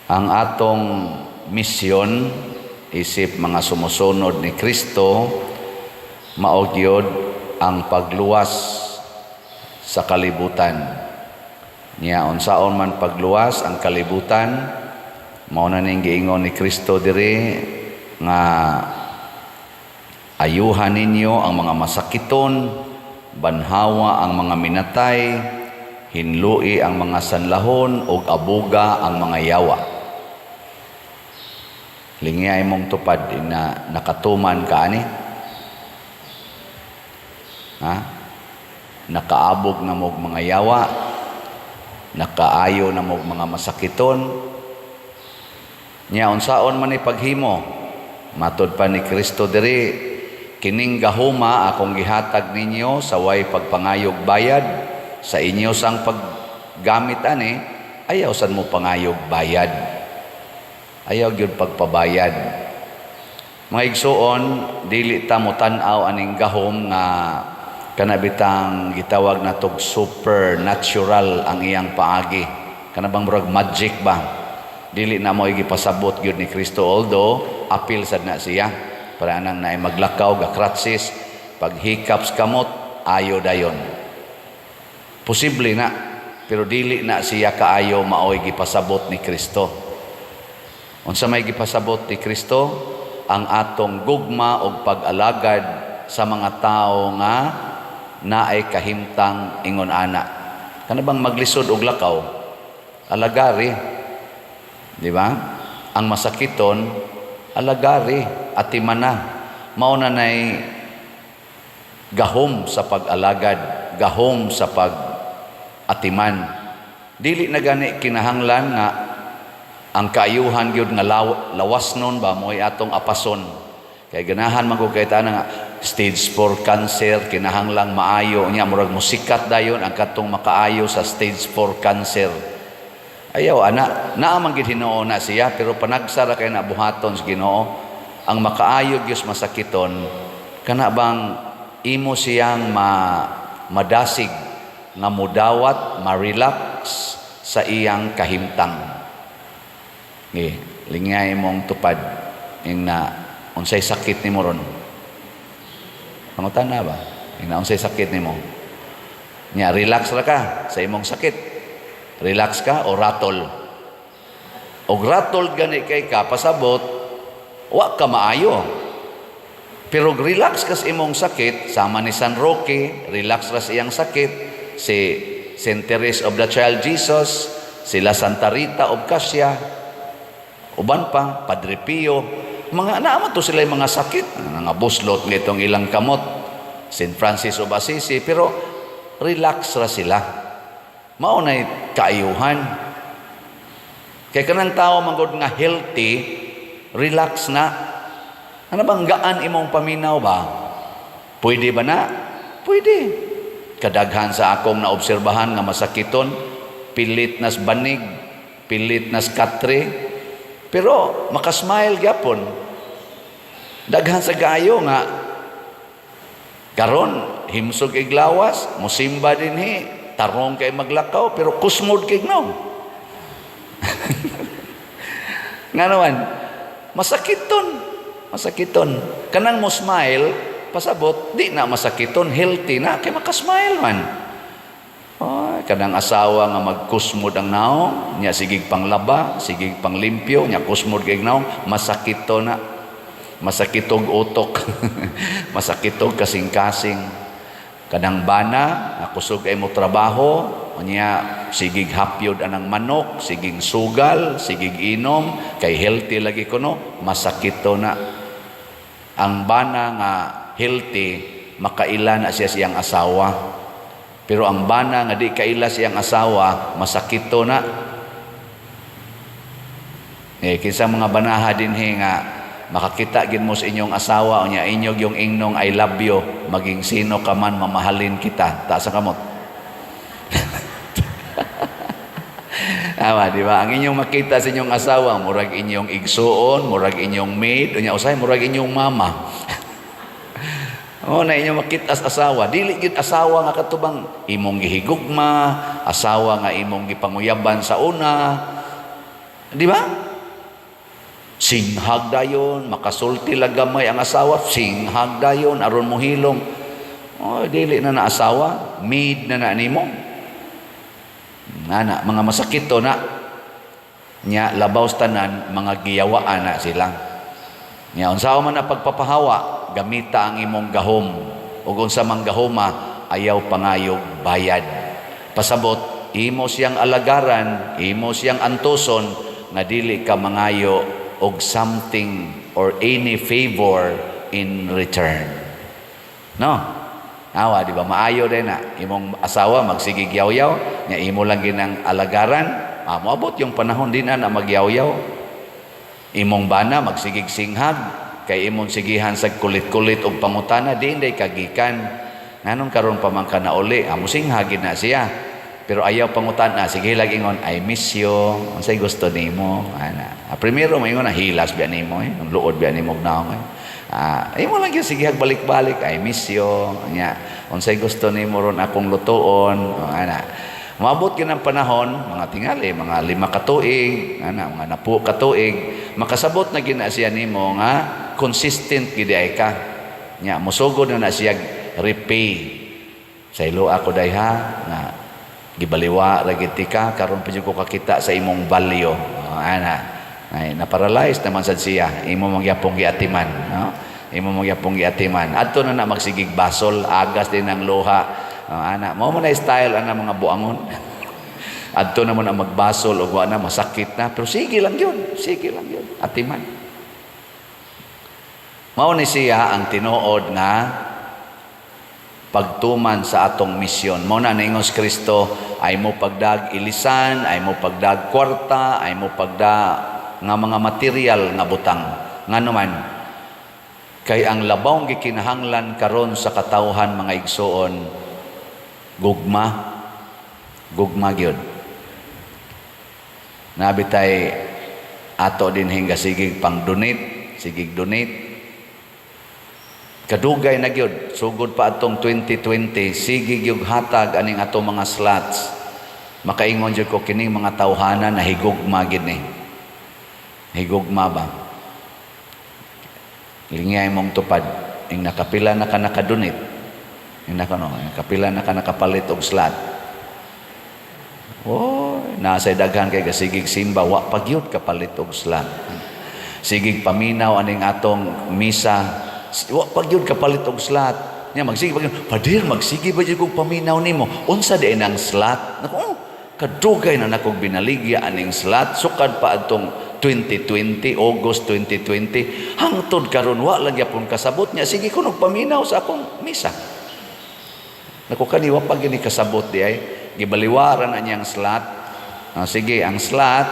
Ang atong misyon isip mga sumusunod ni Kristo mao gyud ang pagluwas sa kalibutan. Nya unsaon man pagluwas ang kalibutan, mao na ning giingon ni Kristo diri nga ayuhan ninyo ang mga masakiton, banhawa ang mga minatay, hinlui ang mga sanlahon ug abuga ang mga yawa. Lingay mong tupad na nakatuman ka ani. Nakaabog na mog mga yawa, nakaayo na mog mga masakiton. Nya unsaon man ni paghimo? Matud pa ni Kristo diri, kining gahuma akong gihatag ninyo sa way pagpangayog bayad sa inyo sang paggamit ani, ayaw san mo pangayog bayad. Ayaw gyud pagpabayad. Mga igsuon, dili ta mo tan-aw aning gahom nga kanabitang gitawag na tog supernatural ang iyang paagi. Kanabang murag magic ba? Dili na mo gipasabot gyud ni Kristo, although apil sad na siya para anang naay maglakaw gakratsis, pag hiccups kamot ayo dayon. Posible na, pero dili na siya kaayo maoy gipasabot ni Kristo. Unsa may gipasabot ni Kristo? Ang atong gugma o pag-alagad sa mga tao nga naay kahimtang ingon ana. Kanabang maglisod og lakaw, alagari. Di ba? Ang masakiton, alagari, atimana. Mao na nay gahom sa pag-alagad, gahom sa pag-atiman. Dili na gani kinahanglan nga ang kaayuhan gyud nga lawas nun ba mo'y atong apason. Kay ganahan man ko kay nga stage 4 cancer, kinahanglang maayo niya, murag musikat dayon ang katong makaayo sa stage 4 cancer. Ayaw ana, naamang gid Ginoo na siya, pero panagsara kay na buhaton sa Ginoo ang makaayo gyud masakiton, kana bang imo siyang madasig nga mudawat, ma-relax sa iyang kahimtang. Lingay mong tupad ing na unsay sakit nimo ron. Pangutan na ba? Ing na unsay sakit nimo. Nya relax ra ka sa imong sakit. Relax ka o ratol. Og ratol gani kay ka pasabot wa ka maayo. Pero relax ka sa imong sakit, sama ni San Roque, relax ra sa iyang sakit, si Saint Teresa of the Child Jesus, sila Santa Rita of Casia, uban pa, Padre Pio, mga naman to sila yung mga sakit, nga buslot nitong ilang kamot, St. Francis of Assisi, pero relax ra sila. Maunay kaayuhan. Kaya kanang tao manggod nga healthy, relax na. Ano bang gaan imong paminaw ba? Pwede ba na? Pwede. Kadaghan sa akong naobserbahan nga masakiton, pilit nas banig, pilit nas katre, pero makasmile gyapon. Daghan sa gayo nga karon himsog kay glawas, musimba dinhi, tarong kay maglakaw, pero kusmod kay gnaw. Nga naman, masakiton. Kanang mo smile, pasabot, di na masakiton, healthy na, kay makasmile man. Kanang asawa nga magkusmod ang naong, nya sigig panglaba, sigig panglimpyo, nya kusmod kay naong, masakito na. Masakitog utok, masakitog kasing-kasing. Kanang bana, nakusog ay mo trabaho, nya sigig hapyod anang manok, sigig sugal, sigig inom, kay healthy lagi kuno, masakito na. Ang bana nga healthy, makaila na siya siyang asawa. Pero ang bana nga di kaila siyang asawa, masakito na. Kinsa mga banaha dinhi nga makakita gid mo sa inyong asawa o nya inyog yung ingnong I love you, maging sino ka man mamahalin kita. Taas ang kamot. Di ba? Ang inyong makita sa inyong asawa, murag inyong igsuon, murag inyong maid, o nya usay murag inyong mama. Na inyong makita sa asawa, dili gid asawa nga katubang imong gihigugma, asawa nga imong gipanguyaban sa una. Di ba? Singhag dayon, makasulti lang gamay ang asawa, singhag dayon, aron mo hilom. Oh, dili na asawa, maid na nimo. Nana, mga masakit to na. Nya labaw tanan, mga giyawaan na sila. Nya unsa man na pagpapahawa, gamita ang imong gahom. Ug unsa man gahoma, ayaw pangayog bayad. Pasabot, imo siyang alagaran, imo siyang antuson, nga dili ka mangayo og something or any favor in return. No? Awa, di ba? Maayo din na. Imong asawa, magsigig yaw-yaw, nya imo lang ginang alagaran, moabot yung panahon din na magyaw-yaw. Imong bana, magsigig singhag, kay imong sigihan sa kulit-kulit o pangutana, di hindi kagikan. Nanong karon pa man ka na uli, amo singhagin na siya. Pero ayaw pangutana, sige lang ingon, I miss you, unsay gusto nimo. Primero, may ingon, hilas biya nimo, ang luod biya nimo naong. Imo lang yung sige balik-balik, I miss you. Unsay gusto nimo ron akong lutoon. Maabot yun ang panahon, mga tingali, mga 5 katuig, mga 10 katuig, makasabot na gina siya nimo nga consistent gid ay ka. Nya musugod na siya repay. Sa ilo ako dayha nga gibaliwa ra gid ka karon pa ko kakita sa imong value. Ay na-paralyze naman sad siya. Imo mangyapong giatiman, no? Imo mangyapong giatiman. Adto na magsigig basol, agas din ang luha. Mao man na style ana mga buangon. Adto na mo na magbasol og wa na masakit na, pero sige lang yun. Sige lang yun. Atiman. Mao ni siya ang tinuod nga pagtuman sa atong misyon. Mao na ningos Kristo ay mo pagdag ilisan, ay mo pagdag kwarta, ay mo pagda nga mga material nga butang. Ngano man kay ang labaw gikinahanglan karon sa katawhan mga igsoon, gugma gyud. Nabitay ato din hingga sigig pang donate, sigig donate. Kadugay na gyud, sugod pa atong 2020, sigig yung hatag aning ato mga slots. Makaingon jud ko kining mga tawhana na higugma gid ni. Higugma ba? Lingay mong tupad, ing nakapila na ka nakadonate. Ing nakapila na ka nakapalit og slot. Oh, nasa daghan kay gasigig simba, wa pagyud kapalit og slot. Sigig paminaw aning atong misa, wa pagyud kapalit og slot. Nya magsige pagyud, padir magsige ba jud kog paminaw nimo? Unsa di nang slot? Nako, kadugay na nakog binaligya aning slot sukad pa adtong 2020, August 2020, hangtod karon wa lang gyapon kasabot niya. Sige ko paminaw sa akong misa. Nako kaniwa pag gini kasabot di ay gibaliwaran na niyang slot. Sige, ang slot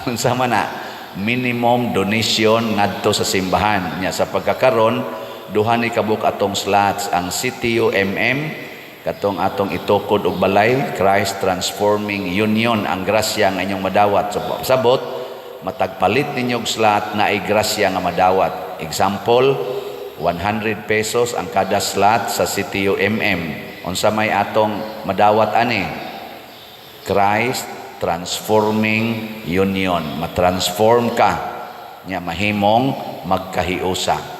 unsa man na minimum donation ngadto sa simbahan niya sa pagkakaron duha ni kabuk atong slots ang CTU katong atong itukod og balay Christ Transforming Union ang grasya nga inyong madawat so sabot matagpalit ninyo og slot na ay grasya nga madawat. Example, 100 pesos ang kada slot sa CTU unsa may atong madawat ani? Christ Transforming Union. Matransform ka nya mahimong magkahiusa.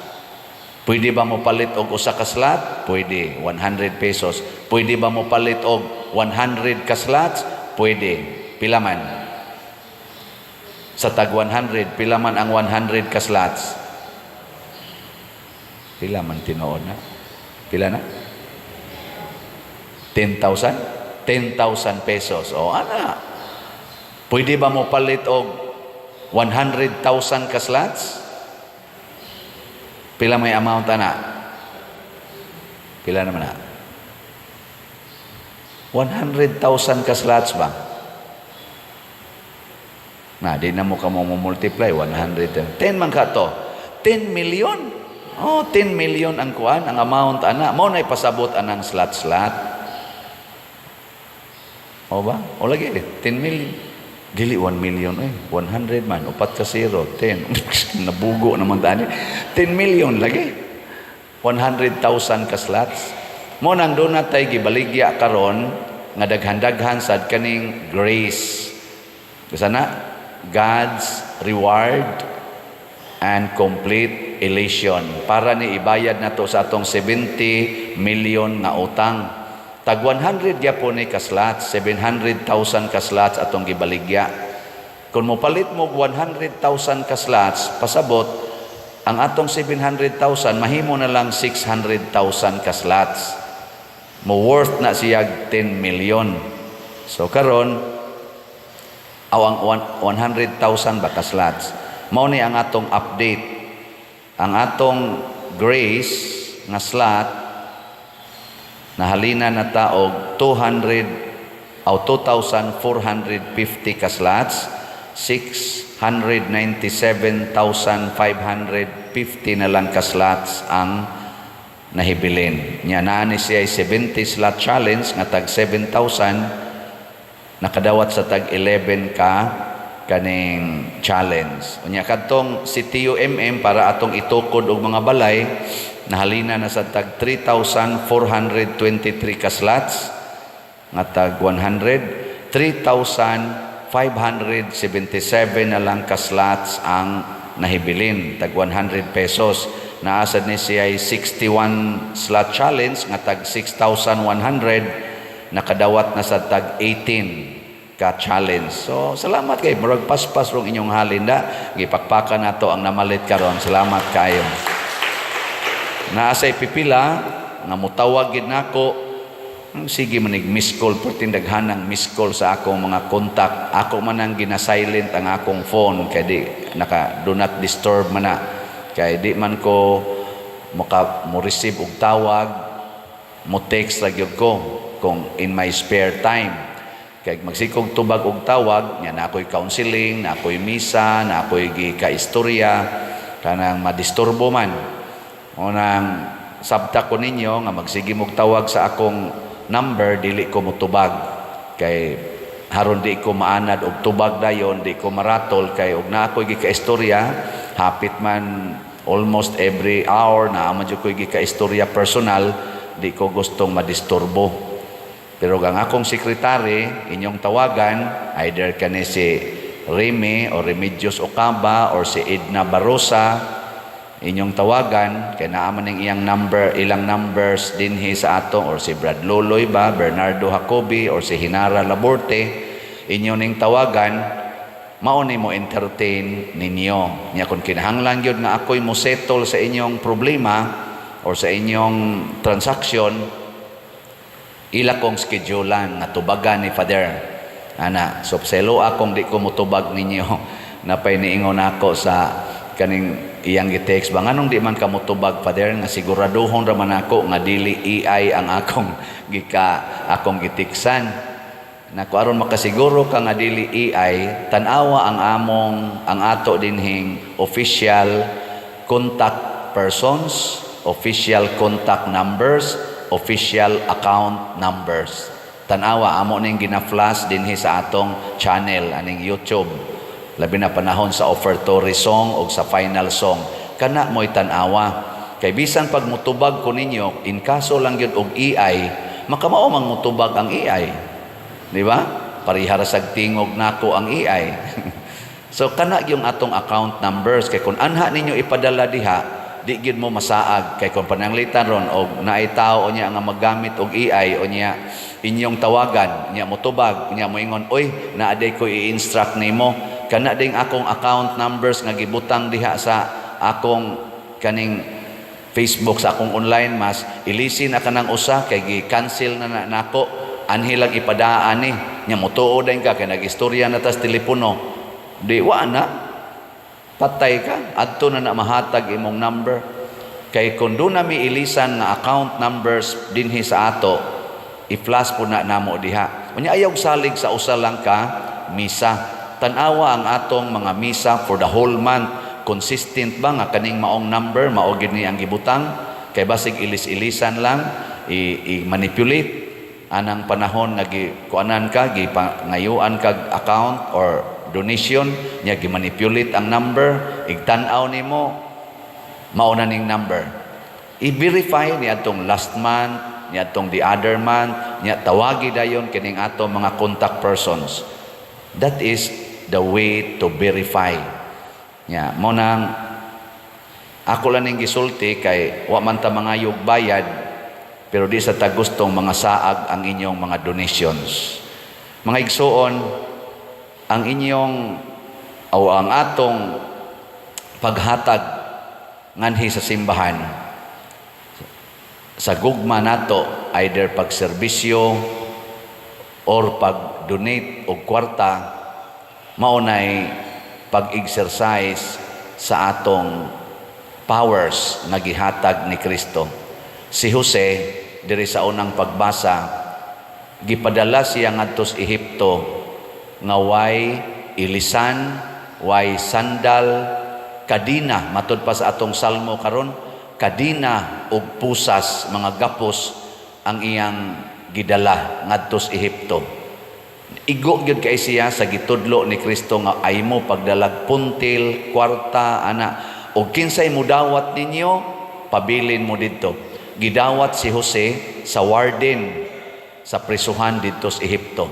Pwede ba mo palit og usa ka slot? Pwede, 100 pesos. Pwede ba mo palit og 100 ka slots? Pwede. Pila man? Sa tag 100, pila man ang 100 ka slots? Pila man tinuod na? Pila na? 10,000? 10,000 pesos. O ana, pwede ba mo palit og 100,000 ka slots? Pila may amount ana? Pila naman na? 100,000 ka slots ba? Di na mo ka mo multiply 100. 10 man ka to. 10 million. 10 million ang kuan, ang amount ana. Mao na ipasabot anang slot. O ba? O lagi 10 million. Dili 1 million 100 man, upat ka 0, 10. Nabugo naman tani. 10 million lagi. 100,000 ka slots. Mo nang doon na tayo gibaligya karon nga daghan-daghan sad kaning grace. Kasi na, God's reward and complete elation. Para ni ibayad na to sa atong 70 million nga utang. Tag 100 gyapon ni kaslat, 700,000 kaslats atong gibaligya. Kung mo palit mo 100,000 kaslats, pasabot, ang atong 700,000, mahimo na lang 600,000 kaslats. Mo worth na siya 10 million. So karon, ang 100,000 ba kaslats? Mao ni ang atong update. Ang atong grace nga slot nahalina na taog 2,450 ka slots, 697,550 na lang ka slots ang nahibilin. Nya naa ni siya 70 slot challenge nga tag 7,000 nakadawat sa tag 11 ka kaning challenge. Unya kadtong si TUMM para atong itukod og mga balay nahalina na sa tag 3,423 ka slots nga tag 100, 3,577 na lang ka slots ang nahibilin tag 100 pesos. Naasad ni siya 61 slot challenge nga tag 6,100 nakadawat na sa tag 18 ka challenge. So salamat kay murag paspas rong inyong halinda gipakpakan nato ang namalit karon. Salamat kayo. Naasay pipila nga mutawag gid nako, sige manig miss call perting daghanang miss call sa akong mga contact. Ako man ang gina-silent ang akong phone kay di naka do not disturb man na. Kay di man ko mo receive og tawag, mo text ra gyud ko kung in my spare time. Kay magsikog tubag og tawag nya na ako'y counseling, na ako'y misa, na ako'y gika-istorya kanang madisturbo man. Unang sabta ko ninyo nga magsige mog tawag sa akong number dili ko motubag kay haron di ko maanad og tubag dayon, di ko maratol kay og na ako'y gika-istorya hapit man almost every hour na amo jud ko'y gika-istorya personal, di ko gustong madisturbo. Pero ang akong sekretary, inyong tawagan, either kani si Remy o Remedios Ocaba or si Edna Barosa, inyong tawagan, kaya naaman ng iyang number, ilang numbers dinhi sa ato, or si Brad Loloy ba, Bernardo Jacobi, or si Hinara Laborte, inyong ning tawagan, mauni mo entertain ninyo. Nya kung kinahanglan yun nga ako'y mo settle sa inyong problema or sa inyong transaction, ila kong schedulean nga tubagan ni Father. Ana, so selo akong di ko mutubag ninyo napay niingon ako sa kaning iyang gi-text ba nganong di man ka mutubag Father nga siguraduhon ra man ako nga dili AI ang akong akong gitiksan. Nako aron makasiguro ka nga dili AI, tan-awa ang ato dinhing official contact persons, official contact numbers, official account numbers. Tanawa amo ning gina-flash dinhi sa atong channel aning YouTube. Labi na panahon sa offertory song o sa final song. Kana mo'y tanawa. Kay bisan pag mutubag ko ninyo, in kaso lang yun og AI, makamao mang mutubag ang AI. Di ba? Parihara sag tingog nako ang AI. So kana yung atong account numbers. Kay kung anha ninyo ipadala diha, di gid mo masaag kay kung pananglitan ron og naay tao o niya nga maggamit og AI o niya inyong tawagan niya motubag niya moingon oy naaday ko i-instruct nimo kana ding akong account numbers nga gibutang diha sa akong kaning Facebook sa akong online mas ilisin na kanang usa kay gi-cancel na nako anhi lang ipadaan ni niya motuod din ka kay nagistorya na tas telepono di wa na patay ka, adto na mahatag imong number. Kay kung doon na may ilisan na account numbers dinhi sa ato, i-flash po na namo diha. Unya ayaw salig sa usa lang ka misa. Tanawa ang atong mga misa for the whole month. Consistent ba nga kaning maong number, mao gid ni ang gibutang? Kay basig ilis-ilisan lang, i-manipulate anang panahon nga kuanan ka, ngayuan kag account or donation niya gimanipulate ang number igtan-aw nimo mauna ning number i-verify ni atong last month ni atong the other month niya tawagi dayon kining ato mga contact persons. That is the way to verify. Nya, mo nang ako lang ning gisulti kay wa man ta mangayog bayad, pero di sa ta gustong mga saag ang inyong mga donations. Mga igsoon, ang inyong o ang atong paghatag nganhi sa simbahan sa gugma nato, either pagserbisyo or pag-donate og kwarta, maunay pag-exercise sa atong powers nga gihatag ni Kristo. Si Jose diri sa unang pagbasa, gipadala siya ngadto sa Ehipto nga way ilisan, way sandal, kadina, matud pa sa atong salmo karon, kadina ug pusas, mga gapos ang iyang gidala ngadto sa Ehipto. Igo gyud kay siya sa gitudlo ni Kristo nga ay mo pagdalag puntil, kwarta, ana, ug kinsay mudawat ninyo, pabilin mo didto. Gidawat si Jose sa warden sa prisuhan didto sa Ehipto.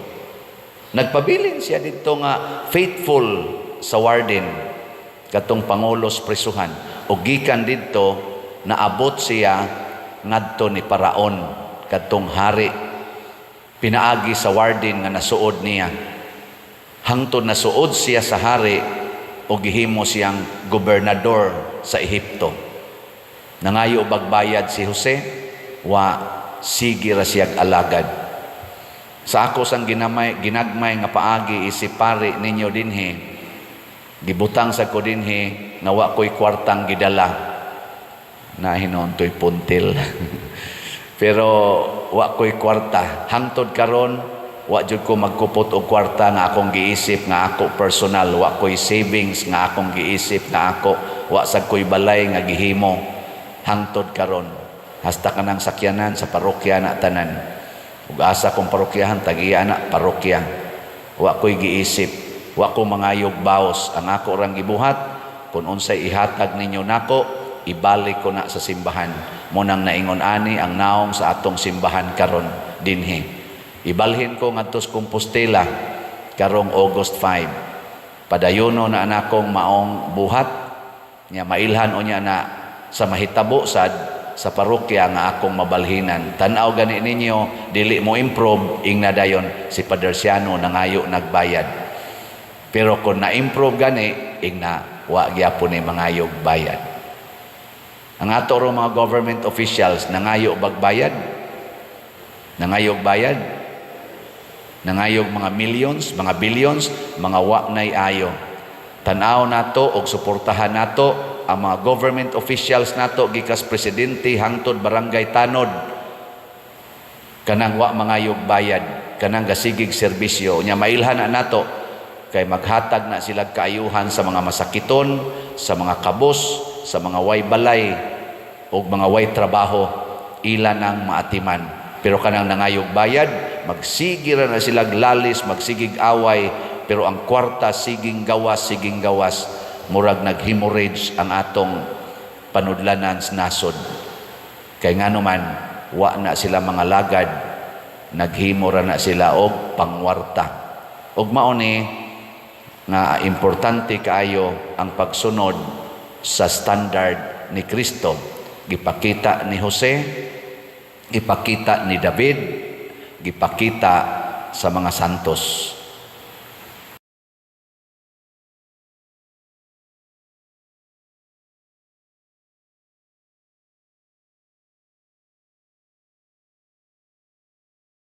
Nagpabilin siya didto nga faithful sa warden katong pangulos prisuhan, ug gikan didto naabot siya ngadto ni Paraon katong hari. Pinaagi sa warden nga nasuod niya. Hangtod nasuod siya sa hari o gihimo siyang gobernador sa Ehipto. Nangayo bagbayad si Jose, wa sige ra siyag alagad. Sa ako sang ginagmay nga paagi isipari ninyo dinhi, gibutang sa ko dinhi nga wa ko'y kwartang gidala. Nahinon to'y puntil. Pero wa ko'y kwarta. Hangtod karon, wa jud ko magkupot og kwarta nga akong giisip nga ako personal. Wa ko'y savings nga akong giisip nga ako. Wa sad ko'y balay nga gihimo. Hangtod karon, hasta ka ng sakyanan sa parokya na tanan. Ug asa kong parokyahan, tagiya na parokya. Wa ko'y giisip. Wa ko mangayog baos. Ang ako rang gibuhat, kung unsay ihatag ninyo nako, ibalik ko na sa simbahan. Munang naingon ani ang naong sa atong simbahan karon dinhi. Ibalhin ko ngadto sa Compostela karong August 5. Padayono na anakong maong buhat nya mailhan unya na sa mahitabo sad sa parokya nga akong mabalhinan. Tan-aw gani ninyo, dili mo improve ingna dayon si Padre Siano nangayo nagbayad. Pero kung na-improve gani ingna wa gyapon ni mangayog bayad. Ang ato ro mga government officials nangayo bagbayad, nangayog bayad, nangayog mga millions, mga billions, mga wa nay ayo. Tan-aw nato og suportahan nato ang mga government officials nato gikas presidente hangtod barangay tanod, kanang wa mangayog bayad, kanang gasigig serbisyo. Nya mailhan na nato kay maghatag na sila kaayuhan sa mga masakiton, sa mga kabos, sa mga way balay o mga way trabaho, ilan ang maatiman. Pero kanang nangayog bayad, magsigira na sila lalis, magsigig away, pero ang kwarta siging gawas, murag nag-hemorrhage ang atong panudlanan sa nasod. Kay nga naman, wa na sila mga lagad, naghimora na sila og pangwarta. Og mauni nga importante kaayo ang pagsunod sa standard ni Kristo. Gipakita ni Jose, gipakita ni David, gipakita sa mga santos.